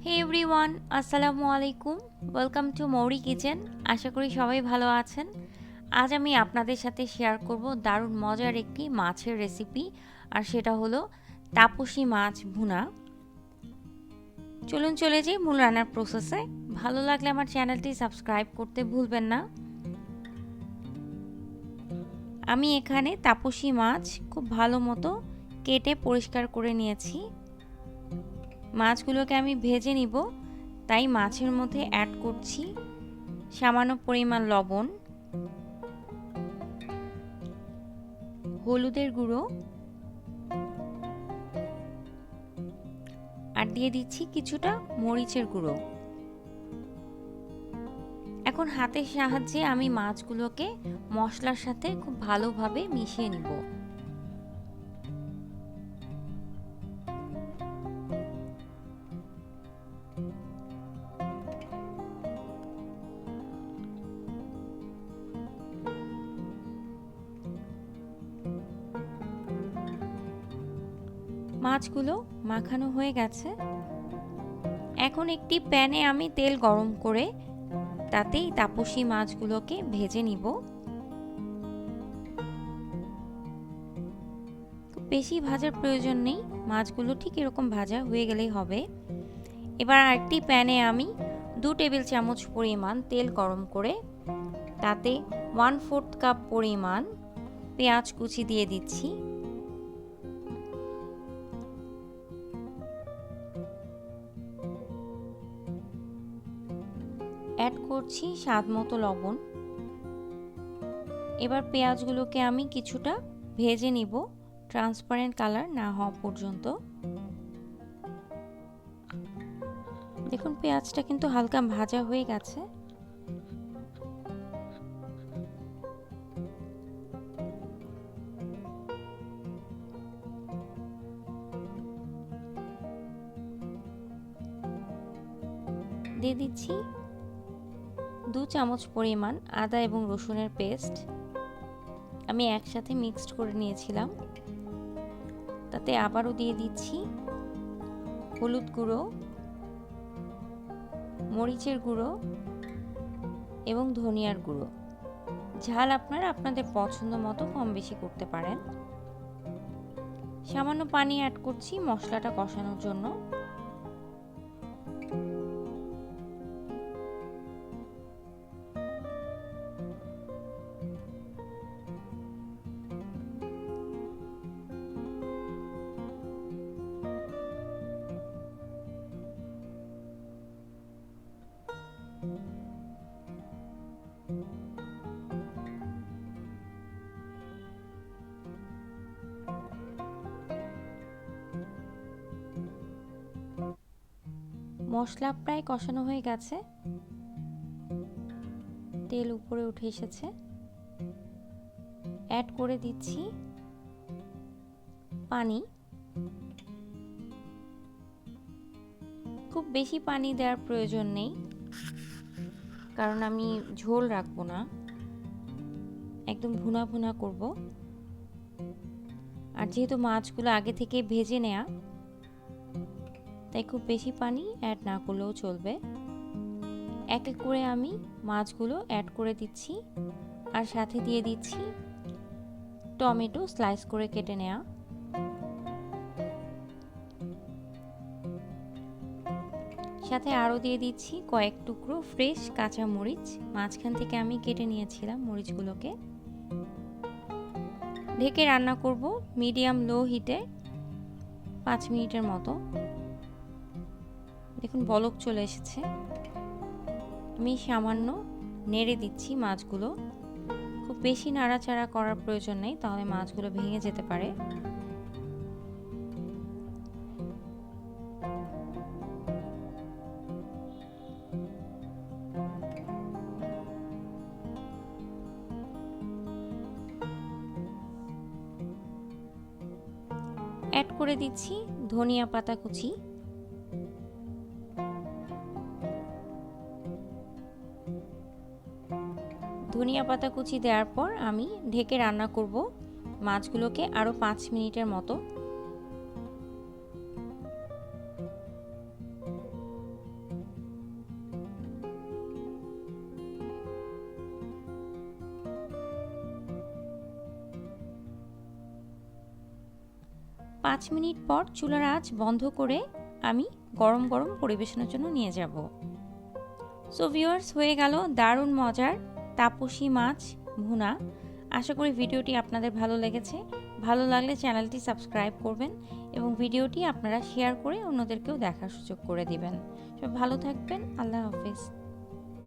হে everyone, আসসালামু আলাইকুম। Welcome to মৌরি কিচেন। আশা করি সবাই ভালো আছেন। আজ আমি আপনাদের সাথে শেয়ার করব দারুণ মজার একটি মাছের রেসিপি, আর সেটা হলো তাপসী মাছ ভুনা। চলুন চলে যাই মূল রান্নার প্রসেসে। ভালো লাগলে আমার চ্যানেলটি সাবস্ক্রাইব করতে ভুলবেন না। আমি এখানে তাপসী মাছ খুব ভালো মতো কেটে পরিষ্কার করে নিয়েছি। মাছগুলোকে আমি ভেজে নিব, তাই মাছের মধ্যে অ্যাড করছি সামান্য পরিমাণ লবণ, হলুদের গুঁড়ো, আর দিয়ে দিচ্ছি কিছুটা মরিচের গুঁড়ো। এখন হাতের সাহায্যে আমি মাছগুলোকে মশলার সাথে খুব ভালোভাবে মিশিয়ে নিব। মাছগুলো মাখানো হয়ে গেছে। এখন একটি প্যানে আমি তেল গরম করে তাতেই তাপসী মাছগুলোকে ভেজে নিব। বেশি ভাজার প্রয়োজন নেই, মাছগুলো ঠিক এরকম ভাজা হয়ে গেলেই হবে। এবার আরেকটি প্যানে আমি 2 টেবিল চামচ পরিমাণ তেল গরম করে তাতে 1/4 কাপ পরিমাণ পেঁয়াজ কুচি দিয়ে দিচ্ছি। অ্যাড করছি স্বাদ মতো লবণ। এবার পেঁয়াজগুলোকে আমি কিছুটা ভেজে নিব, ট্রান্সপারেন্ট কালার না হওয়া পর্যন্ত। দেখুন পেঁয়াজটা কিন্তু হালকা ভাজা হয়ে গেছে। দিয়ে দিচ্ছি 2 চামচ পরিমাণ আদা এবং রসুনের পেস্ট। আমি একসাথে মিক্সড করে নিয়েছিলাম। তাতে আবারও দিয়ে দিচ্ছি হলুদ গুঁড়ো, মরিচের গুঁড়ো এবং ধনিয়ার গুঁড়ো। ঝাল আপনারা আপনাদের পছন্দ মতো কম বেশি করতে পারেন। সামান্য পানি অ্যাড করছি মশলাটা কষানোর জন্য। মশলা প্রায় কষানো হয়ে গেছে, তেল উপরে উঠে এসেছে। অ্যাড করে দিচ্ছি পানি। খুব বেশি পানি দেওয়ার প্রয়োজন নেই, কারণ আমি ঝোল রাখবো না, একদম ভুনা ভুনা করব। আর যেহেতু মাছগুলো আগে থেকে ভেজে নেওয়া, তাই খুব বেশি পানি অ্যাড না করলেও চলবে। এক এক করে আমি মাছগুলো অ্যাড করে দিচ্ছি, আর সাথে দিয়ে দিচ্ছি টমেটো স্লাইস করে কেটে নেওয়া। সাথে আরও দিয়ে দিচ্ছি কয়েক টুকরো ফ্রেশ কাঁচা মরিচ, মাঝখান থেকে আমি কেটে নিয়েছিলাম মরিচগুলোকে। ঢেকে রান্না করব মিডিয়াম লো হিটে 5 মিনিটের মতো। দেখুন বলক চলে এসেছে। আমি সামান্য নেড়ে দিচ্ছি মাছগুলো। খুব বেশি নাড়াচাড়া করার প্রয়োজন নেই, তাহলে মাছগুলো ভেঙে যেতে পারে। অ্যাড করে দিচ্ছি ধনিয়া পাতা কুচি। ধনিয়া পাতা কুচি দেওয়ার পর আমি ঢেকে রান্না করব মাছগুলোকে আরও 5 মিনিটের মতো। 5 মিনিট পর চুলার আঁচ বন্ধ করে আমি গরম গরম পরিবেশনের জন্য নিয়ে যাব। সো ভিউয়ার্স, হয়ে গেল দারুণ মজার তাপসী মাছ ভুনা। আশা করি ভিডিওটি আপনাদের ভালো লেগেছে। ভালো লাগলে চ্যানেলটি সাবস্ক্রাইব করবেন এবং ভিডিওটি আপনারা শেয়ার করে অন্যদেরকেও দেখার সুযোগ করে দিবেন। সব ভালো থাকবেন। আল্লাহ হাফেজ।